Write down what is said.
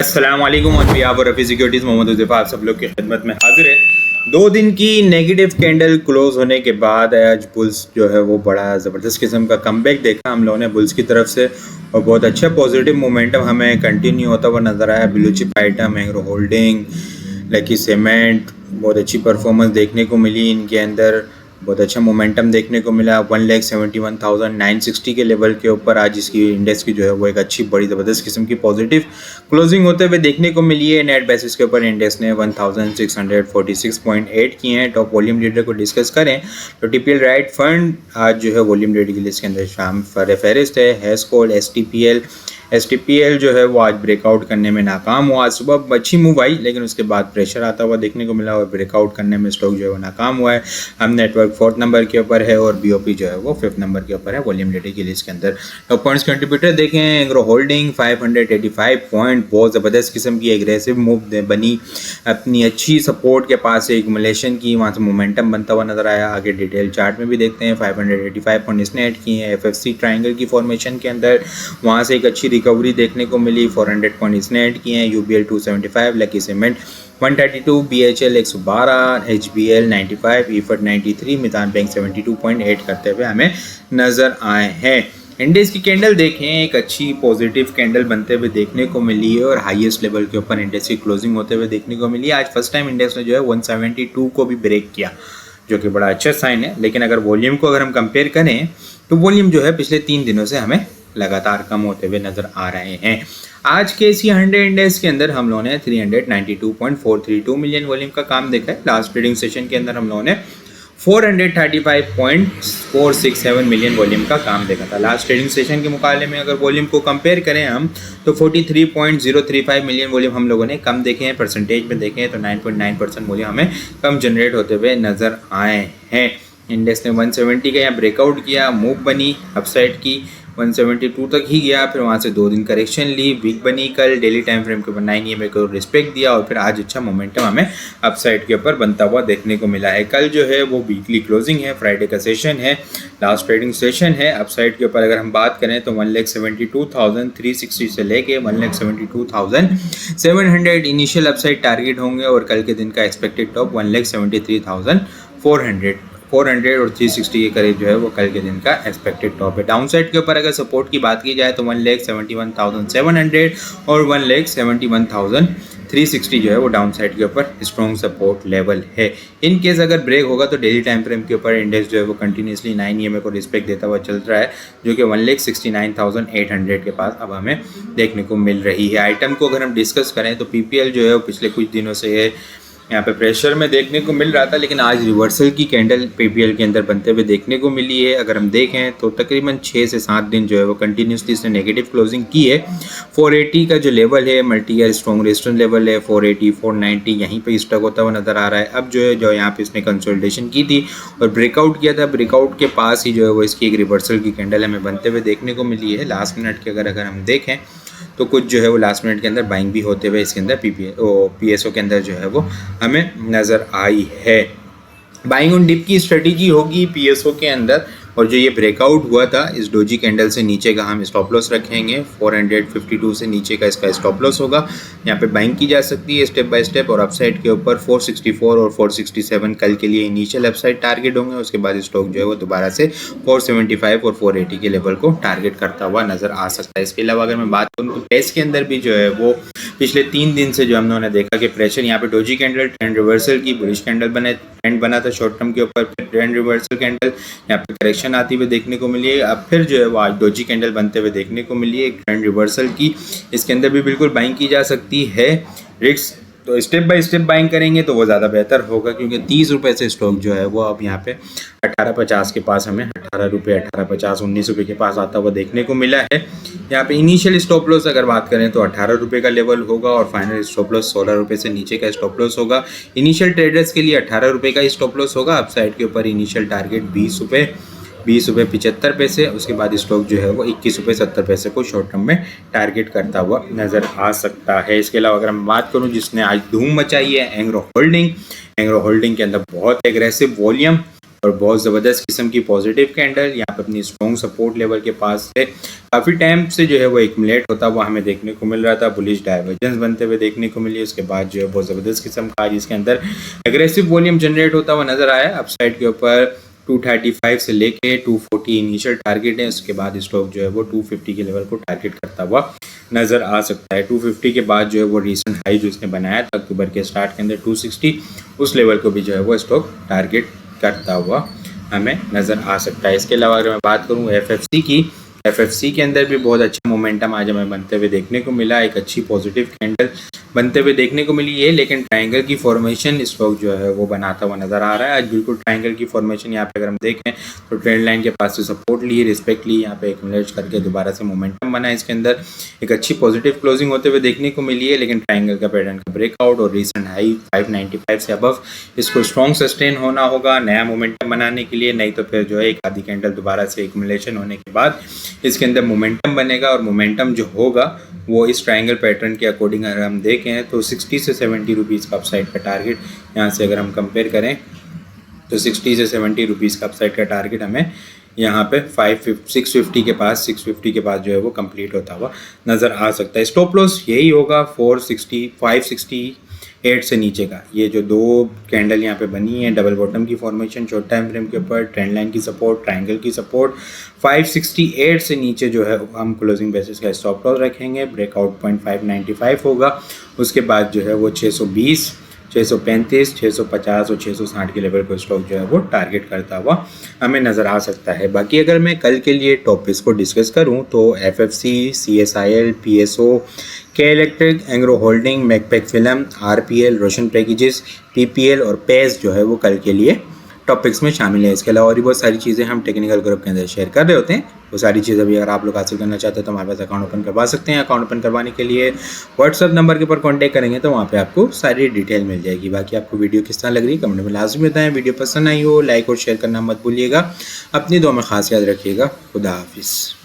अस्सलाम वालेकुम और बिहाफ रफ़ी सिक्योरिटीज़ मोहम्मद हुज़ैफ़ा आप सब लोग की खिदमत में हाजिर है। 2 दिन की नेगेटिव कैंडल क्लोज होने के बाद आज बुल्स जो है वो बड़ा ज़बरदस्त किस्म का कमबैक देखा हम लोगों ने बुल्स की तरफ से, और बहुत अच्छा पॉजिटिव मोमेंटम हमें कंटिन्यू होता हुआ नज़र आया। Blue chip item, agro holding, lucky cement, बहुत अच्छी परफॉर्मेंस देखने को मिली इनके अंदर। बहुत अच्छा मोमेंटम देखने को मिला। 1,71,960 के लेवल के ऊपर आज इसकी इंडेक्स की जो है वो एक अच्छी बड़ी ज़बरदस्त किस्म की पॉजिटिव क्लोजिंग होते हुए देखने को मिली है। नेट बेसिस के ऊपर इंडेक्स ने 1,646.8 किए हैं। टॉप वॉल्यूम लीडर को डिस्कस करें तो टीपीएल राइट फंड आज जो है वॉल्यूम लीडर की लिस्ट के अंदर शाम फहरिस्त है। हैस्कोल, एसटीपीएल जो है वो आज ब्रेकआउट करने में नाकाम हुआ। आज सुबह अच्छी मूव आई लेकिन उसके बाद प्रेशर आता हुआ देखने को मिला और ब्रेकआउट करने में स्टॉक जो है वो नाकाम हुआ है। हम नेटवर्क 4th नंबर के ऊपर है और बीओपी जो है वो 5th नंबर के ऊपर है वॉल्यूम लीडर की लिस्ट के अंदर। टॉप पॉइंट्स कंट्रीब्यूटर देखें, एग्रो होल्डिंग 585 पॉइंट, बहुत ज़बरदस्त किस्म की एग्रेसिव मूव बनी, अपनी अच्छी सपोर्ट के पास से एक्युमुलेशन की, वहाँ से मोमेंटम बनता हुआ नजर आया। आगे डिटेल चार्ट में भी देखते हैं। 585 पॉइंट इसने ऐड किए हैं एफएफसी ट्रायंगल की फॉर्मेशन के अंदर, वहाँ से एक अच्छी रिकवरी देखने को मिली। 400 पॉइंट इसने ऐड किए हैं। UBL 275, lucky cement 132, BHEL 112, HBL 95, ईफट 93, मितान बैंक 72.8 करते हुए हमें नज़र आए हैं। इंडेक्स की कैंडल देखें, एक अच्छी पॉजिटिव कैंडल बनते हुए देखने को मिली है और हाईएस्ट लेवल के ऊपर इंडेक्स की क्लोजिंग होते हुए देखने को मिली है। आज फर्स्ट टाइम इंडेक्स ने जो है 172 को भी ब्रेक किया, जो कि बड़ा अच्छा साइन है। लेकिन अगर वॉल्यूम को अगर हम कंपेयर करें तो वॉल्यूम जो है पिछले 3 दिनों से हमें लगातार कम होते हुए नजर आ रहे हैं। आज के इसी 100 इंडेक्स के अंदर हम लोगों ने 392.432 मिलियन वॉल्यूम का काम देखा है। लास्ट ट्रेडिंग सेशन के अंदर हम लोगों ने 435.467 मिलियन वॉल्यूम का काम देखा था। लास्ट ट्रेडिंग सेशन के मुकाबले में अगर वॉल्यूम को कंपेयर करें हम तो 43.035 मिलियन वॉल्यूम हम लोगों ने कम देखे हैं। परसेंटेज में देखें तो 9.9% वॉल्यूम हमें कम जनरेट होते हुए नजर आए हैं। इंडेक्स ने 170 का यहाँ ब्रेकआउट किया, मूव बनी अपसाइड की, 172 तक ही गया, फिर वहाँ से 2 दिन करेक्शन ली, वीक बनी कल, डेली टाइम फ्रेम के ऊपर 9 EMA को रिस्पेक्ट दिया और फिर आज अच्छा मोमेंटम हमें अपसाइड के ऊपर बनता हुआ देखने को मिला है। कल जो है वो वीकली क्लोजिंग है, फ्राइडे का सेशन है, लास्ट ट्रेडिंग सेशन है। अपसाइड के ऊपर अगर हम बात करें तो 1,72,360 से लेके 1,72,700 इनिशियल अपसाइड टारगेट होंगे और कल के दिन का एक्सपेक्टेड टॉप 1,73,400 और 360 के करीब जो है वो कल के दिन का एक्सपेक्टेड टॉप है। डाउन साइड के ऊपर अगर सपोर्ट की बात की जाए तो 1,71,700 और 1,71,360 जो है वो डाउन साइड के ऊपर स्ट्रॉन्ग सपोर्ट लेवल है। इन केस अगर ब्रेक होगा तो डेली टाइम फ्रेम के ऊपर इंडेक्स जो है वो कंटिन्यूसली 9 EMA को रिस्पेक्ट देता हुआ चल रहा है, जो कि 1,69,800 के पास अब हमें देखने को मिल रही है। आइटम को अगर हम डिस्कस करें तो पीपीएल जो है वो पिछले कुछ दिनों से यहाँ पे प्रेशर में देखने को मिल रहा था, लेकिन आज रिवर्सल की कैंडल पीपीएल के अंदर बनते हुए देखने को मिली है। अगर हम देखें तो तकरीबन 6 से 7 दिन जो है वो कंटिन्यूसली इसने नेगेटिव क्लोजिंग की है। 480 का जो लेवल है multi year strong resistance level है, 480 490 यहीं पे स्टक होता हुआ नज़र आ रहा है। अब जो है यहाँ पे इसने कंसोलिडेशन की थी और ब्रेकआउट किया था, ब्रेकआउट के पास ही जो है वो इसकी एक रिवर्सल की कैंडल हमें बनते हुए देखने को मिली है। लास्ट मिनट के अगर हम देखें तो कुछ जो है वो लास्ट मिनट के अंदर बाइंग भी होते हुए इसके अंदर पीएसओ के अंदर जो है वो हमें नज़र आई है। बाइंग ऑन डिप की स्ट्रेटजी होगी पीएसओ के अंदर, और जो ये ब्रेकआउट हुआ था इस डोजी कैंडल से नीचे का हम स्टॉप लॉस रखेंगे। 452 से नीचे का इसका स्टॉप लॉस होगा। यहाँ पे बाइंग की जा सकती है स्टेप बाय स्टेप, और अपसाइड के ऊपर 464 और 467 कल के लिए इनिशियल अपसाइड टारगेट होंगे। उसके बाद स्टॉक जो है वो दोबारा से 475 और 480 के लेवल को टारगेट करता हुआ नजर आ सकता है। इसके अलावा अगर मैं बात करूँ तो टेस्ट के अंदर भी जो है वो पिछले 3 दिन से जो हम लोगों ने देखा कि प्रेशर, यहाँ पे डोजी कैंडल ट्रेंड रिवर्सल की, बुलिश कैंडल ट्रेंड बना था शॉर्ट टर्म के ऊपर, फिर ट्रेंड रिवर्सल कैंडल, यहाँ पे करेक्शन आती हुई देखने को मिली है। अब फिर जो है वो आज डोजी कैंडल बनते हुए देखने को मिली है एक ट्रेंड रिवर्सल की। इसके अंदर भी बिल्कुल बाइंग की जा सकती है। रिस्क तो स्टेप बाय स्टेप बाइंग करेंगे तो वो ज़्यादा बेहतर होगा, क्योंकि 30 रुपये से स्टॉक जो है वो अब यहाँ पे 18.50 के पास हमें 18 रुपये 18.50 19 रुपये के पास आता हुआ देखने को मिला है। यहाँ पे इनिशियल स्टॉप लॉस अगर बात करें तो 18 रुपये का लेवल होगा और फाइनल स्टॉप लॉस 16 रुपये से नीचे का स्टॉप लॉस होगा। इनिशियल ट्रेडर्स के लिए 18 रुपये का स्टॉप लॉस होगा। अपसाइड के ऊपर इनिशियल टारगेट 20 रुपये 75 पैसे, उसके बाद स्टॉक जो है वो 21 रुपये 70 पैसे को शॉर्ट टर्म में टारगेट करता हुआ नज़र आ सकता है। इसके अलावा अगर मैं बात करूं जिसने आज धूम मचाई है एग्रो होल्डिंग के अंदर बहुत एग्रेसिव वॉल्यूम और बहुत ज़बरदस्त किस्म की पॉजिटिव कैंडल यहाँ पे अपनी स्ट्रॉन्ग सपोर्ट लेवल के पास से काफ़ी टाइम से जो है वो एक्यूमुलेट होता हुआ हमें देखने को मिल रहा था, बुलिश डाइवर्जेंस बनते हुए देखने को मिली। उसके बाद जो है बहुत ज़बरदस्त किस्म का जिसके अंदर एग्रेसिव वॉल्यूम जनरेट होता हुआ नजर आया। अपसाइड के ऊपर 235 से लेके 240 इनिशियल टारगेट है, उसके बाद स्टॉक जो है वो 250 के लेवल को टारगेट करता हुआ नज़र आ सकता है। 250 के बाद जो है वो रीसेंट हाई जो इसने बनाया था अक्टूबर के स्टार्ट के अंदर 260, उस लेवल को भी जो है वो स्टॉक टारगेट करता हुआ हमें नज़र आ सकता है। इसके अलावा अगर मैं बात करूँ एफएफसी की, एफएफसी के अंदर भी बहुत अच्छा मोमेंटम आज हमें बनते हुए देखने को मिला। एक अच्छी पॉजिटिव कैंडल बनते हुए देखने को मिली है, लेकिन ट्रायंगल की फॉर्मेशन स्टॉक जो है वो बनाता हुआ नजर आ रहा है। आज बिल्कुल ट्रायंगल की फॉर्मेशन यहाँ पे अगर हम देखें तो ट्रेंड लाइन के पास से सपोर्ट ली, रिस्पेक्ट ली, यहाँ पे एक्यूमुलेट करके दोबारा से मोमेंटम बना। इसके अंदर एक अच्छी पॉजिटिव क्लोजिंग होते हुए देखने को मिली है, लेकिन ट्रायंगल का पैटर्न का ब्रेकआउट और रिसेंट हाई 595 से अबव इसको स्ट्रॉन्ग सस्टेन होना होगा नया मोमेंटम बनाने के लिए, नहीं तो फिर जो है एक आधी कैंडल दोबारा से एक्यूमुलेशन होने के बाद इसके अंदर मोमेंटम बनेगा और मोमेंटम जो होगा वो इस ट्रायंगल पैटर्न के अकॉर्डिंग अगर हम देखें तो 60 से 70 रुपीज़ का अपसाइड का टारगेट यहाँ से अगर हम कंपेयर करें तो 60 से 70 रुपीज़ का अपसाइड का टारगेट हमें यहाँ पे 650 के पास जो है वो कंप्लीट होता हुआ नज़र आ सकता है। स्टॉप लॉस यही होगा 568 से नीचे का। ये जो दो कैंडल यहाँ पे बनी है डबल बॉटम की फॉर्मेशन शॉर्ट टाइम फ्रेम के ऊपर, ट्रेंड लाइन की सपोर्ट, ट्रायंगल की सपोर्ट, 568 से नीचे जो है हम क्लोजिंग बेसिस का स्टॉप लॉस रखेंगे। ब्रेकआउट पॉइंट 595 होगा, उसके बाद जो है वो 620, 635, 650 और 660 के लेवल को स्टॉक जो है वो टारगेट करता हुआ हमें नज़र आ सकता है। बाकी अगर मैं कल के लिए टॉपिक्स को डिस्कस करूं तो FFC, CSIL, PSO, K electric, Engro holding, Macpac film, RPL, Roshan packages, PPL और पेस जो है वो कल के लिए टॉपिक्स में शामिल है। इसके अलावा और भी बहुत सारी चीज़ें हम टेक्निकल ग्रुप के अंदर शेयर कर रहे होते हैं। वो सारी चीज़ें भी अगर आप लोग हासिल करना चाहते हैं तो हमारे पास अकाउंट ओपन करवा सकते हैं। अकाउंट ओपन करवाने के लिए व्हाट्सअप नंबर के ऊपर कांटेक्ट करेंगे तो वहाँ पे आपको सारी डिटेल मिल जाएगी। बाकी आपको वीडियो किस तरह लग रही है कमेंट में लाजमी बताएं। वीडियो पसंद आई हो लाइक और शेयर करना मत भूलिएगा। अपनी दुआ में खास याद रखिएगा। खुदा हाफिज़।